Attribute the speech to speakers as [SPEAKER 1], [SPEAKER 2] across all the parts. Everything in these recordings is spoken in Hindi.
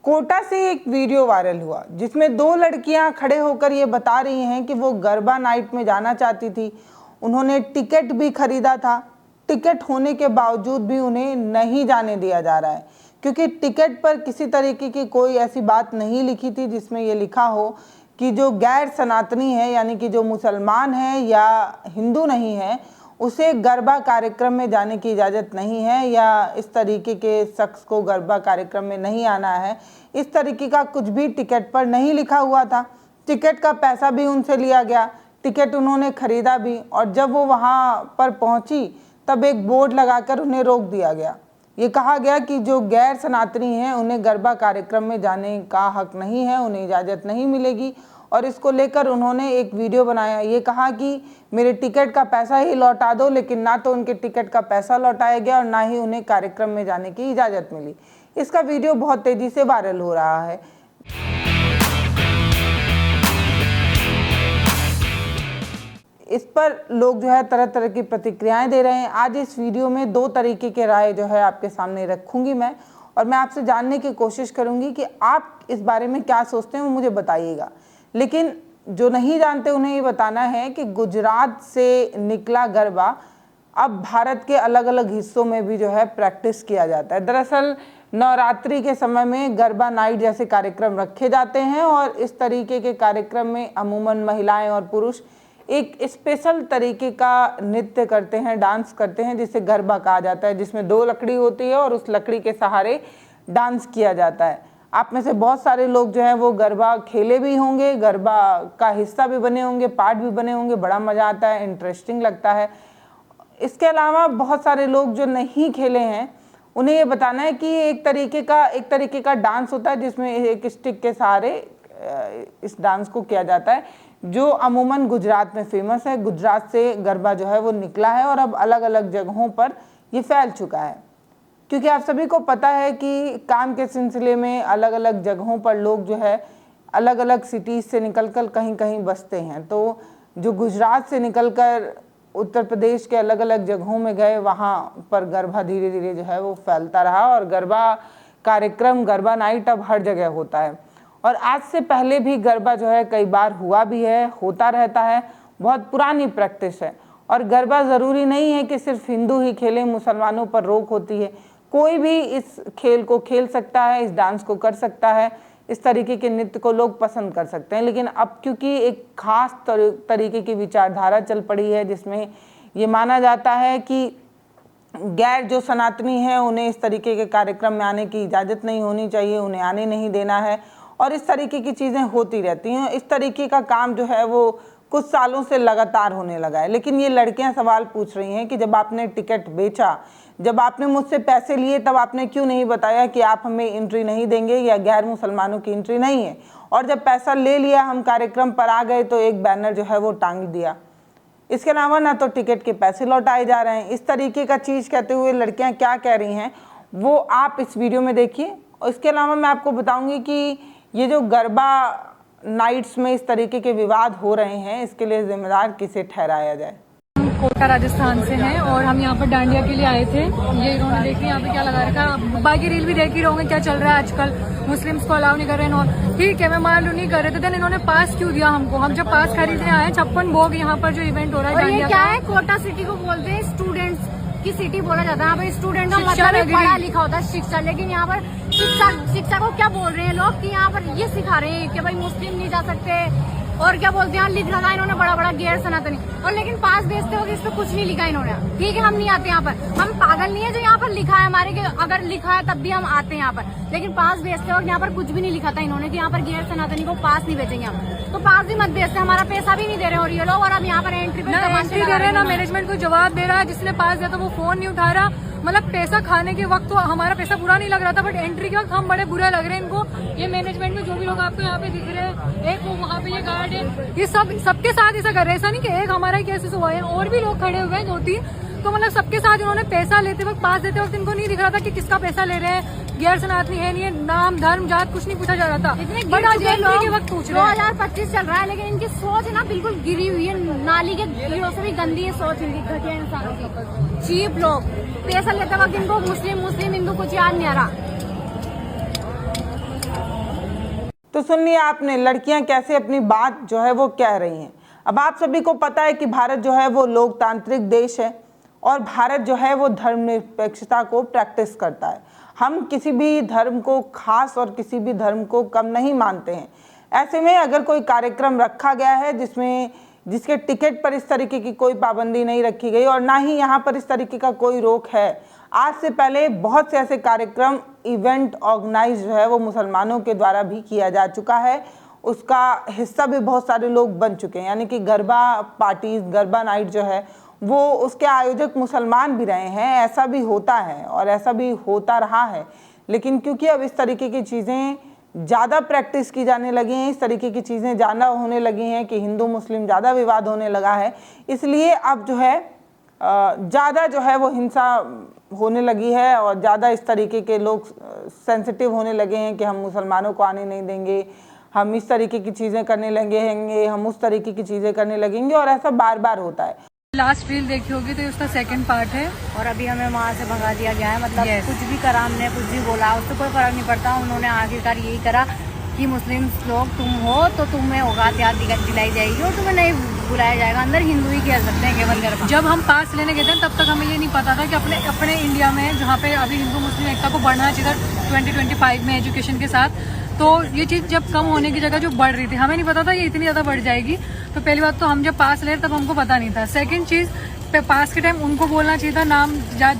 [SPEAKER 1] कोटा से एक वीडियो वायरल हुआ जिसमें दो लड़कियां खड़े होकर ये बता रही हैं कि वो गरबा नाइट में जाना चाहती थी। उन्होंने टिकट भी खरीदा था, टिकट होने के बावजूद भी उन्हें नहीं जाने दिया जा रहा है, क्योंकि टिकट पर किसी तरीके की कोई ऐसी बात नहीं लिखी थी जिसमें ये लिखा हो कि जो गैर सनातनी है, यानी कि जो मुसलमान है या हिंदू नहीं है, उसे गरबा कार्यक्रम में जाने की इजाज़त नहीं है, या इस तरीके के शख्स को गरबा कार्यक्रम में नहीं आना है। इस तरीके का कुछ भी टिकट पर नहीं लिखा हुआ था। टिकट का पैसा भी उनसे लिया गया, टिकट उन्होंने खरीदा भी, और जब वो वहाँ पर पहुँची तब एक बोर्ड लगाकर उन्हें रोक दिया गया। ये कहा गया कि जो गैर सनातनी हैं उन्हें गरबा कार्यक्रम में जाने का हक नहीं है, उन्हें इजाज़त नहीं मिलेगी। और इसको लेकर उन्होंने एक वीडियो बनाया। ये कहा कि मेरे टिकट का पैसा ही लौटा दो, लेकिन ना तो उनके टिकट का पैसा लौटाया गया और ना ही उन्हें कार्यक्रम में जाने की इजाज़त मिली। इसका वीडियो बहुत तेज़ी से वायरल हो रहा है। इस पर लोग जो है तरह तरह की प्रतिक्रियाएं दे रहे हैं। आज इस वीडियो में दो तरीके के राय जो है आपके सामने रखूंगी मैं, और मैं आपसे जानने की कोशिश करूंगी कि आप इस बारे में क्या सोचते हैं, वो मुझे बताइएगा। लेकिन जो नहीं जानते उन्हें ये बताना है कि गुजरात से निकला गरबा अब भारत के अलग अलग हिस्सों में भी जो है प्रैक्टिस किया जाता है। दरअसल नवरात्रि के समय में गरबा नाइट जैसे कार्यक्रम रखे जाते हैं, और इस तरीके के कार्यक्रम में अमूमन महिलाएं और पुरुष एक स्पेशल तरीके का नृत्य करते हैं, डांस करते हैं, जिसे गरबा कहा जाता है, जिसमें दो लकड़ी होती है और उस लकड़ी के सहारे डांस किया जाता है। आप में से बहुत सारे लोग जो हैं वो गरबा खेले भी होंगे, गरबा का हिस्सा भी बने होंगे, पार्ट भी बने होंगे। बड़ा मज़ा आता है, इंटरेस्टिंग लगता है। इसके अलावा बहुत सारे लोग जो नहीं खेले हैं उन्हें ये बताना है कि एक तरीके का डांस होता है जिसमें एक स्टिक के सहारे इस डांस को किया जाता है, जो अमूमन गुजरात में फेमस है। गुजरात से गरबा जो है वो निकला है और अब अलग अलग जगहों पर ये फैल चुका है, क्योंकि आप सभी को पता है कि काम के सिलसिले में अलग अलग जगहों पर लोग जो है अलग अलग सिटीज़ से निकलकर कहीं कहीं बसते हैं। तो जो गुजरात से निकलकर उत्तर प्रदेश के अलग अलग जगहों में गए, वहाँ पर गरबा धीरे धीरे जो है वो फैलता रहा, और गरबा कार्यक्रम, गरबा नाइट अब हर जगह होता है। और आज से पहले भी गरबा जो है कई बार हुआ भी है, होता रहता है, बहुत पुरानी प्रैक्टिस है। और गरबा ज़रूरी नहीं है कि सिर्फ हिंदू ही खेलें, मुसलमानों पर रोक होती है। कोई भी इस खेल को खेल सकता है, इस डांस को कर सकता है, इस तरीके के नृत्य को लोग पसंद कर सकते हैं। लेकिन अब क्योंकि एक खास तरीके की विचारधारा चल पड़ी है जिसमें ये माना जाता है कि गैर जो सनातनी हैं उन्हें इस तरीके के कार्यक्रम में आने की इजाज़त नहीं होनी चाहिए, उन्हें आने नहीं देना है, और इस तरीके की चीज़ें होती रहती हैं। इस तरीके का काम जो है वो कुछ सालों से लगातार होने लगा है। लेकिन ये लड़कियां सवाल पूछ रही हैं कि जब आपने टिकट बेचा, जब आपने मुझसे पैसे लिए, तब आपने क्यों नहीं बताया कि आप हमें एंट्री नहीं देंगे या गैर मुसलमानों की एंट्री नहीं है। और जब पैसा ले लिया, हम कार्यक्रम पर आ गए, तो एक बैनर जो है वो टांग दिया। इसके अलावा ना तो टिकट के पैसे लौटाए जा रहे हैं। इस तरीके का चीज़ कहते हुए लड़कियाँ क्या कह रही हैं वो आप इस वीडियो में देखिए। और इसके अलावा मैं आपको बताऊँगी कि ये जो गरबा नाइट्स में इस तरीके के विवाद हो रहे हैं, इसके लिए जिम्मेदार किसे ठहराया जाए।
[SPEAKER 2] हम कोटा राजस्थान से हैं और हम यहाँ पर डांडिया के लिए आए थे। ये इन्होंने देखिए यहाँ पे क्या लगा रखा है, बाकी रील भी देख ही रहोगे क्या चल रहा है आजकल, मुस्लिम्स को अलाउ नहीं कर रहे हैं। ठीक है, मैं मान लूँ नहीं कर रहे थे, देन इन्होंने पास क्यों दिया हमको? हम जब पास खरीदने आए, 56 भोग यहाँ पर जो इवेंट हो रहा है डांडिया,
[SPEAKER 3] क्या है, कोटा सिटी को बोलते हैं स्टूडेंट्स की सिटी बोला जाता है। यहाँ पर स्टूडेंट का मतलब पढ़ा लिखा होता है, शिक्षा। लेकिन यहाँ पर शिक्षा को क्या बोल रहे हैं लोग कि यहाँ पर ये सिखा रहे हैं कि भाई मुस्लिम नहीं जा सकते, और क्या बोलते हैं, लिख रखा इन्होंने बड़ा बड़ा गैर सनातनी। और लेकिन पास बेचते हो इस पे कुछ नहीं लिखा इन्होंने। ठीक है, हम नहीं आते यहाँ पर, हम पागल नहीं है जो यहाँ पर लिखा है हमारे के, अगर लिखा है तब भी हम आते हैं यहाँ पर। लेकिन पास बेचते हो, यहाँ पर कुछ भी नहीं लिखा था इन्होंने कि यहाँ पर गैर सनातनी को पास नहीं बेचेंगे हम, तो पास भी मत बेचते, हमारा पैसा भी नहीं दे रहे और ये लोग, और हम यहाँ पर एंट्री पे
[SPEAKER 2] दे रहे ना मैनेजमेंट को जवाब दे रहा है। जिसने पास दिया था वो फोन नहीं उठा रहा। मतलब पैसा खाने के वक्त तो हमारा पैसा बुरा नहीं लग रहा था, बट एंट्री के वक्त हम बड़े बुरे लग रहे हैं इनको। ये मैनेजमेंट में जो भी लोग आपको यहाँ पे दिख रहे हैं, एक वो वहाँ पे ये गार्ड है, ये सबके साथ ऐसा कर रहे हैं। ऐसा नहीं कि एक हमारा ही केसेस हुआ है, और भी लोग खड़े हुए हैं 2-3। तो मतलब सबके साथ इन्होंने पैसा लेते वक्त, पास देते वक्त इनको नहीं दिख रहा था कि किसका पैसा ले रहे हैं, गैर सनातनी है नहीं है, नाम धर्म जात कुछ नहीं पूछा जा रहा था। बट आज एंट्री के वक्त पूछ रहे हैं।
[SPEAKER 3] 2025 चल रहा है, लेकिन इनकी सोच है ना बिल्कुल गिरी हुई है, नाली के कीड़ों से भी गंदी है सोच इनकी, घटिया इंसानों की। चीप लोग पैसा लेते वक्त इनको मुस्लिम हिंदू कुछ याद नहीं आ रहा।
[SPEAKER 1] तो सुन लिया आपने लड़कियां कैसे अपनी बात जो है वो कह रही हैं। अब आप सभी को पता है कि भारत जो है वो लोकतांत्रिक देश है और भारत जो है वो धर्मनिरपेक्षता को प्रैक्टिस करता है। हम किसी भी धर्म को खास और किसी भी धर्म को कम नहीं मानते हैं। ऐसे में अगर कोई कार्यक्रम रखा गया है जिसके टिकट पर इस तरीके की कोई पाबंदी नहीं रखी गई और ना ही यहाँ पर इस तरीके का कोई रोक है। आज से पहले बहुत से ऐसे कार्यक्रम इवेंट ऑर्गेनाइज जो है वो मुसलमानों के द्वारा भी किया जा चुका है, उसका हिस्सा भी बहुत सारे लोग बन चुके हैं। यानी कि गरबा पार्टीज, गरबा नाइट जो है वो उसके आयोजक मुसलमान भी रहे हैं। ऐसा भी होता है और ऐसा भी होता रहा है, लेकिन क्योंकि अब इस तरीके की चीज़ें ज़्यादा प्रैक्टिस की जाने लगी हैं, इस तरीके की चीज़ें ज़्यादा होने लगी हैं कि हिंदू मुस्लिम ज़्यादा विवाद होने लगा है, इसलिए अब जो है ज़्यादा जो है वो हिंसा होने लगी है और ज़्यादा इस तरीके के लोग सेंसिटिव होने लगे हैं कि हम मुसलमानों को आने नहीं देंगे, हम इस तरीके की चीज़ें करने लगेंगे, हम उस तरीके की चीज़ें करने लगेंगे और ऐसा बार बार होता है।
[SPEAKER 2] लास्ट रील देखी होगी तो उसका सेकंड पार्ट है
[SPEAKER 3] और अभी हमें वहाँ से भगा दिया गया है। मतलब कुछ भी करा हमने, कुछ भी बोला, उससे कोई फर्क नहीं पड़ता। उन्होंने आखिरकार यही करा कि मुस्लिम लोग तुम हो तो तुम्हें औकात याद दिलाई जाएगी और तुम्हें नहीं बुलाया जाएगा। अंदर हिंदू ही खेल सकते हैं केवल गरबा।
[SPEAKER 2] जब हम पास लेने गए थे तब तक हमें ये नहीं पता था कि अपने इंडिया में जहाँ पे अभी हिंदू मुस्लिम एकता को बढ़ना चाहिए था 2025 में एजुकेशन के साथ, तो ये चीज़ जब कम होने की जगह जो बढ़ रही थी, हमें नहीं पता था ये इतनी ज़्यादा बढ़ जाएगी। तो पहली बात तो हम जब पास ले तब हमको पता नहीं था। सेकंड चीज़, पास के टाइम उनको बोलना चाहिए था, नाम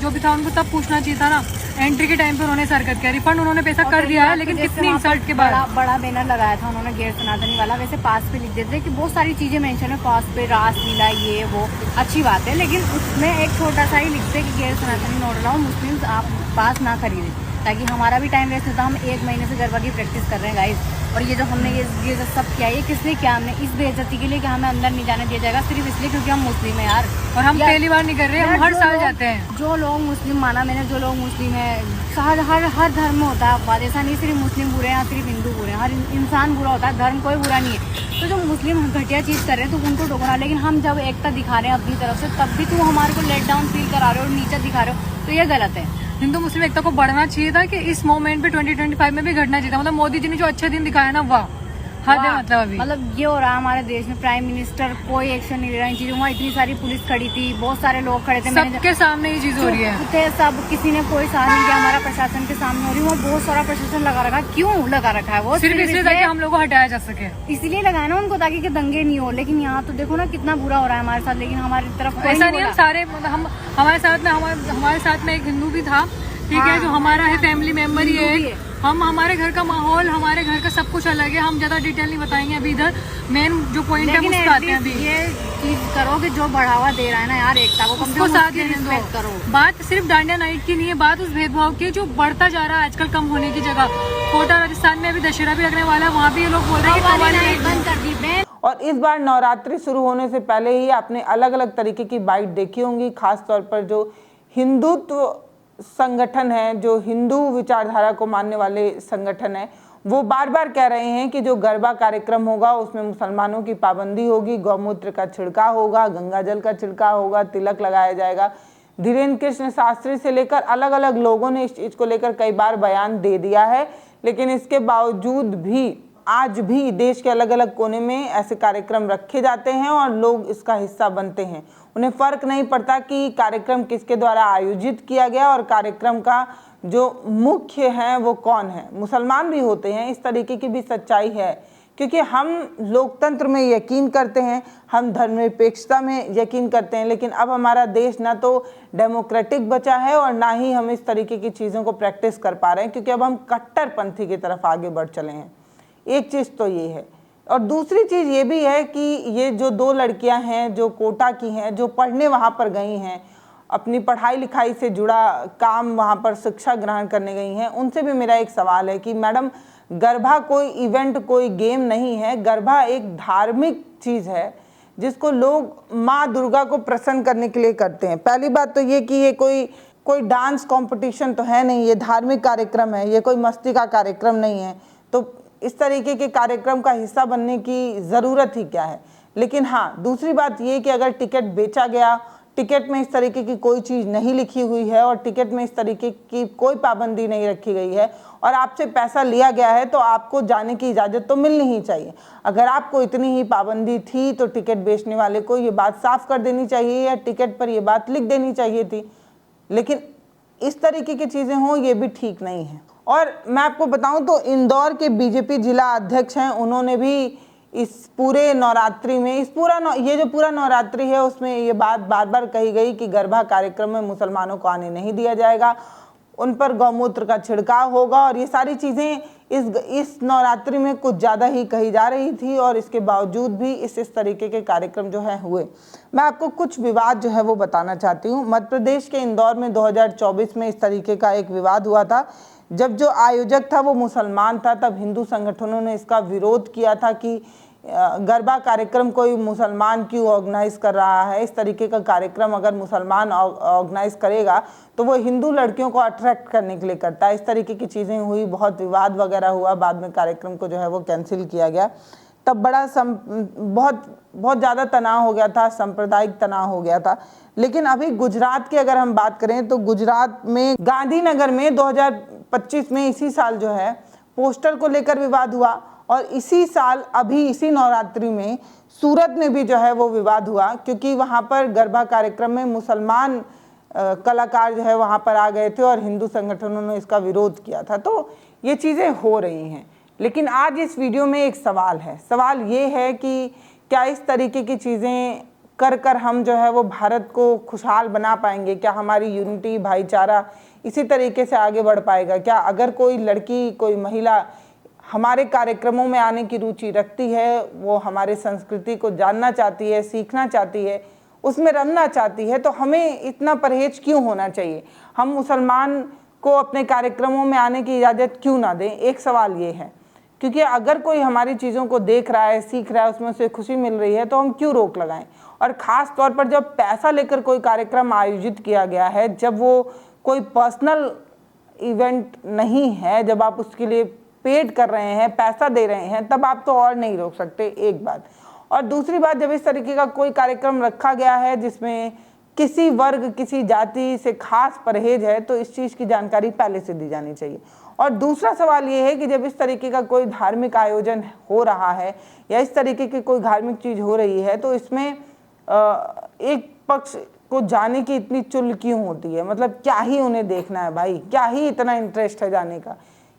[SPEAKER 2] जो भी था उनको तब पूछना चाहिए था ना। एंट्री के टाइम पे उन्होंने हरकत किया, रिफंड उन्होंने पैसा कर दिया है, लेकिन कितनी इंसल्ट के बाद
[SPEAKER 3] बड़ा बैनर लगाया था उन्होंने गैर सनातनी वाला। वैसे पास पे लिख देते कि बहुत सारी चीजें मेंशन है पास पे, रासलीला ये वो अच्छी बात है, लेकिन उसमें एक छोटा सा ही लिखते कि गैर सनातनी नोट लाओ, मुस्लिम आप पास ना खरीदें, ताकि हमारा भी टाइम वेस्ट होता। हम 1 महीने से गरबा की प्रैक्टिस कर रहे हैं गाइस। और ये जो हमने ये जो सब किया, ये किसने किया? हमने इस बेइज्जती के लिए कि हमें अंदर नहीं जाने दिया जाएगा सिर्फ इसलिए क्योंकि हम मुस्लिम हैं यार।
[SPEAKER 2] और हम पहली बार नहीं कर रहे हैं, हम हर साल जाते हैं।
[SPEAKER 3] जो लोग मुस्लिम, माना मैंने, जो लोग मुस्लिम है, हर धर्म में होता है अपवाद। ऐसा नहीं सिर्फ मुस्लिम बुरे हैं, सिर्फ हिंदू बुरे हैं, हर इंसान बुरा होता है, धर्म कोई बुरा नहीं है। तो जो मुस्लिम घटिया चीज़ कर रहे हैं तो उनको टोकना, लेकिन हम जब एकता दिखा रहे हैं अपनी तरफ से तब भी तुम हमारे को लेट डाउन फील करा रहे हो और नीचा दिखा रहे हो, तो ये गलत है।
[SPEAKER 2] हिंदू मुस्लिम एकता को बढ़ना चाहिए था कि इस मोमेंट पे 2025 में भी घटना चाहिए था। मतलब मोदी जी ने जो अच्छे दिन दिखाया ना, वाह हद है। मतलब
[SPEAKER 3] ये हो रहा है हमारे देश में, प्राइम मिनिस्टर कोई एक्शन नहीं ले रहा इन चीजों। वहाँ इतनी सारी पुलिस खड़ी थी, बहुत सारे लोग खड़े थे,
[SPEAKER 2] सबके सामने ये चीज हो रही है,
[SPEAKER 3] थे सब, किसी ने कोई साथ नहीं किया। हमारा प्रशासन के सामने हो रही है, वहाँ बहुत सारा प्रशासन लगा रखा। क्यों लगा रखा है? वो
[SPEAKER 2] सिर्फ इसलिए ताकि हम लोग को हटाया जा सके,
[SPEAKER 3] इसलिए लगाया ना उनको, ताकि दंगे नहीं हो। लेकिन यहाँ तो देखो ना कितना बुरा हो रहा है हमारे साथ, लेकिन हमारी तरफ
[SPEAKER 2] ऐसा नहीं। हम सारे हमारे साथ में एक हिंदू भी था, ठीक है, जो हमारा है फैमिली मेंबर ही है। हम हमारे घर का माहौल, हमारे घर का सब कुछ अलग है। हम ज्यादा डिटेल नहीं बताएंगे अभी। इधर मेन जो पॉइंट है उस पर आते हैं। अभी
[SPEAKER 3] ये चीज करो कि जो बढ़ावा दे रहा है ना यार एकता को, कम से कम
[SPEAKER 2] साथ देने
[SPEAKER 3] करो।
[SPEAKER 2] बात सिर्फ डांडिया नाइट की नहीं है, बात उस भेदभाव की जो बढ़ता जा रहा है आजकल कम होने की जगह। कोटा राजस्थान में अभी दशहरा भी लगने वाला है, वहाँ भी ये लोग बोल रहे हैं कि कव्वाली
[SPEAKER 3] बंद कर दी।
[SPEAKER 1] और इस बार नवरात्रि शुरू होने से पहले ही आपने अलग अलग तरीके की बाइट देखी होंगी। खासतौर पर जो हिंदुत्व संगठन है, जो हिंदू विचारधारा को मानने वाले संगठन है, वो बार बार कह रहे हैं कि जो गरबा कार्यक्रम होगा उसमें मुसलमानों की पाबंदी होगी, गौमूत्र का छिड़काव होगा, गंगा जल का छिड़काव होगा, तिलक लगाया जाएगा। धीरेन्द्र कृष्ण शास्त्री से लेकर अलग अलग लोगों ने इस चीज़ को लेकर कई बार बयान दे दिया है, लेकिन इसके बावजूद भी आज भी देश के अलग अलग कोने में ऐसे कार्यक्रम रखे जाते हैं और लोग इसका हिस्सा बनते हैं। उन्हें फ़र्क नहीं पड़ता कि कार्यक्रम किसके द्वारा आयोजित किया गया और कार्यक्रम का जो मुख्य है वो कौन है। मुसलमान भी होते हैं, इस तरीके की भी सच्चाई है, क्योंकि हम लोकतंत्र में यकीन करते हैं, हम धर्मनिरपेक्षता में यकीन करते हैं, लेकिन अब हमारा देश ना तो डेमोक्रेटिक बचा है और ना ही हम इस तरीके की चीज़ों को प्रैक्टिस कर पा रहे हैं, क्योंकि अब हम कट्टरपंथी की तरफ आगे बढ़ चले हैं। एक चीज़ तो ये है, और दूसरी चीज़ ये भी है कि ये जो 2 लड़कियां हैं जो कोटा की हैं, जो पढ़ने वहाँ पर गई हैं, अपनी पढ़ाई लिखाई से जुड़ा काम वहाँ पर शिक्षा ग्रहण करने गई हैं, उनसे भी मेरा एक सवाल है कि मैडम, गरबा कोई इवेंट, कोई गेम नहीं है। गरबा एक धार्मिक चीज़ है जिसको लोग माँ दुर्गा को प्रसन्न करने के लिए करते हैं। पहली बात तो ये कि ये कोई डांस कंपटीशन तो है नहीं, ये धार्मिक कार्यक्रम है, ये कोई मस्ती का कार्यक्रम नहीं है। तो इस तरीके के कार्यक्रम का हिस्सा बनने की ज़रूरत ही क्या है। लेकिन हाँ, दूसरी बात ये कि अगर टिकट बेचा गया, टिकट में इस तरीके की कोई चीज़ नहीं लिखी हुई है और टिकट में इस तरीके की कोई पाबंदी नहीं रखी गई है और आपसे पैसा लिया गया है तो आपको जाने की इजाज़त तो मिलनी ही चाहिए। अगर आपको इतनी ही पाबंदी थी तो टिकट बेचने वाले को ये बात साफ कर देनी चाहिए या टिकट पर ये बात लिख देनी चाहिए थी, लेकिन इस तरीके की चीज़ें हों ये भी ठीक नहीं है। और मैं आपको बताऊं तो इंदौर के बीजेपी जिला अध्यक्ष हैं, उन्होंने भी इस पूरे नवरात्रि में ये जो पूरा नवरात्रि है उसमें ये बात बार बार कही गई कि गरबा कार्यक्रम में मुसलमानों को आने नहीं दिया जाएगा, उन पर गौमूत्र का छिड़काव होगा और ये सारी चीज़ें इस नवरात्रि में कुछ ज़्यादा ही कही जा रही थी और इसके बावजूद भी इस तरीके के कार्यक्रम जो है हुए। मैं आपको कुछ विवाद जो है वो बताना चाहती हूँ। मध्य प्रदेश के इंदौर में 2024 में इस तरीके का एक विवाद हुआ था। जब जो आयोजक था वो मुसलमान था, तब हिंदू संगठनों ने इसका विरोध किया था कि गरबा कार्यक्रम कोई मुसलमान क्यों ऑर्गेनाइज कर रहा है। इस तरीके का कार्यक्रम अगर मुसलमान ऑर्गेनाइज करेगा तो वो हिंदू लड़कियों को अट्रैक्ट करने के लिए करता है। इस तरीके की चीज़ें हुई, बहुत विवाद वगैरह हुआ, बाद में कार्यक्रम को जो है वो कैंसिल किया गया। तब बहुत ज़्यादा तनाव हो गया था, सांप्रदायिक तनाव हो गया था। लेकिन अभी गुजरात की अगर हम बात करें तो गुजरात में गांधीनगर में 2025 में इसी साल जो है पोस्टर को लेकर विवाद हुआ और इसी साल अभी इसी नवरात्रि में सूरत में भी जो है वो विवाद हुआ, क्योंकि वहाँ पर गरबा कार्यक्रम में मुसलमान कलाकार जो है वहाँ पर आ गए थे और हिंदू संगठनों ने इसका विरोध किया था। तो ये चीज़ें हो रही हैं। लेकिन आज इस वीडियो में एक सवाल है। सवाल ये है कि क्या इस तरीके की चीज़ें कर हम जो है वो भारत को खुशहाल बना पाएंगे? क्या हमारी यूनिटी, भाईचारा इसी तरीके से आगे बढ़ पाएगा? क्या अगर कोई लड़की, कोई महिला हमारे कार्यक्रमों में आने की रुचि रखती है, वो हमारे संस्कृति को जानना चाहती है, सीखना चाहती है, उसमें रमना चाहती है, तो हमें इतना परहेज क्यों होना चाहिए? हम मुसलमान को अपने कार्यक्रमों में आने की इजाज़त क्यों ना दें? एक सवाल ये है, क्योंकि अगर कोई हमारी चीज़ों को देख रहा है, सीख रहा है, उसमें उसे खुशी मिल रही है तो हम क्यों रोक लगाएं? और ख़ास तौर पर जब पैसा लेकर कोई कार्यक्रम आयोजित किया गया है, जब वो कोई पर्सनल इवेंट नहीं है, जब आप उसके लिए पेड कर रहे हैं, पैसा दे रहे हैं, तब आप तो और नहीं रोक सकते, एक बात। और दूसरी बात, जब इस तरीके का कोई कार्यक्रम रखा गया है जिसमें किसी वर्ग, किसी जाति से खास परहेज है, तो इस चीज़ की जानकारी पहले से दी जानी चाहिए। और दूसरा सवाल ये है कि जब इस तरीके का कोई धार्मिक आयोजन हो रहा है या इस तरीके की कोई धार्मिक चीज़ हो रही है, तो इसमें एक पक्ष को जाने की इतनी चुल क्यों होती है? मतलब क्या ही उन्हें देखना है भाई? क्या ही इतना इंटरेस्ट है जाने का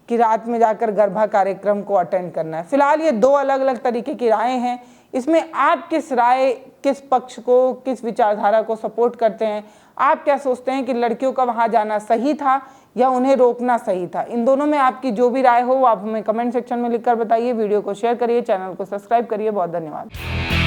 [SPEAKER 1] कि रात में जाकर गरबा कार्यक्रम को अटेंड करना है? फिलहाल ये दो अलग अलग तरीके की राय हैं। इसमें आप किस राय, किस पक्ष को, किस विचारधारा को सपोर्ट करते हैं? आप क्या सोचते हैं कि लड़कियों का वहाँ जाना सही था या उन्हें रोकना सही था? इन दोनों में आपकी जो भी राय हो वो आप हमें कमेंट सेक्शन में लिखकर बताइए। वीडियो को शेयर करिए, चैनल को सब्सक्राइब करिए। बहुत धन्यवाद।